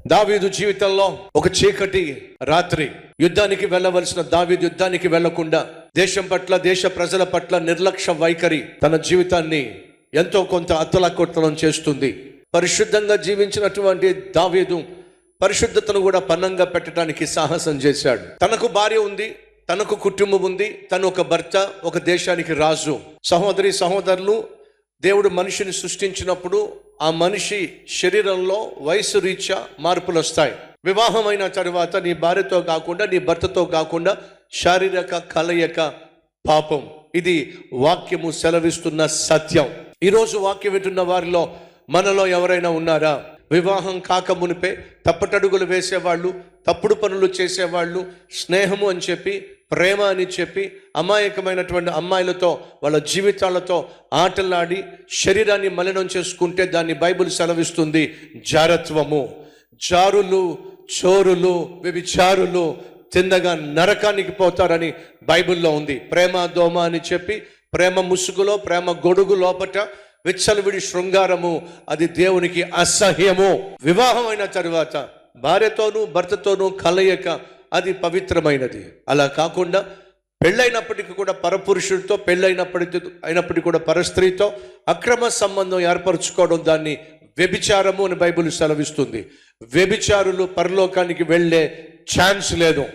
దావీదు జీవితంలో ఒక చీకటి రాత్రి. యుద్ధానికి వెళ్ళవలసిన దావీదు యుద్ధానికి వెళ్లకుండా దేశం పట్ల, దేశ ప్రజల పట్ల నిర్లక్ష్య వైఖరి తన జీవితాన్ని ఎంతో కొంత అత్తలాకొత్తలం చేస్తుంది. పరిశుద్ధంగా జీవించినటువంటి దావీదు పరిశుద్ధతను కూడా పన్నంగా పెట్టడానికి సాహసం చేశాడు. తనకు భార్య ఉంది, తనకు కుటుంబం ఉంది, తను ఒక భర్త, ఒక దేశానికి రాజు. సహోదరి సహోదరులు, దేవుడు మనిషిని సృష్టించినప్పుడు ఆ మనిషి శరీరంలో వయసు రీత్యా మార్పులు వస్తాయి. వివాహమైన తరువాత నీ భార్యతో కాకుండా, నీ భర్తతో కాకుండా శారీరక కలయిక పాపం. ఇది వాక్యము సెలవిస్తున్న సత్యం. ఈరోజు వాక్యం వింటున్న వారిలో మనలో ఎవరైనా ఉన్నారా? వివాహం కాక మునిపే తప్పటడుగులు వేసేవాళ్ళు, తప్పుడు పనులు చేసేవాళ్ళు, స్నేహము అని చెప్పి, ప్రేమ అని చెప్పి అమాయకమైనటువంటి అమ్మాయిలతో వాళ్ళ జీవితాలతో ఆటలాడి శరీరాన్ని మలినం చేసుకుంటే దాన్ని బైబిల్ సెలవిస్తుంది జారత్వము. జారులు, చోరులు, వ్యభిచారులు తిన్నగా నరకానికి పోతారని బైబిల్లో ఉంది. ప్రేమ దోమ అని చెప్పి ప్రేమ ముసుగులో, ప్రేమ గొడుగు లోపట విచ్చలవిడి శృంగారము, అది దేవునికి అసహ్యము. వివాహం అయిన తరువాత భార్యతోనూ భర్తతోనూ కలయిక, అది పవిత్రమైనది. అలా కాకుండా పెళ్ళైనప్పటికీ కూడా పరపురుషుడితో, అయినప్పటికీ కూడా పరస్త్రీతో అక్రమ సంబంధం ఏర్పరచుకోవడం, దాన్ని వ్యభిచారము అని బైబిల్ సెలవిస్తుంది. వ్యభిచారులు పరలోకానికి వెళ్ళే ఛాన్స్ లేదు.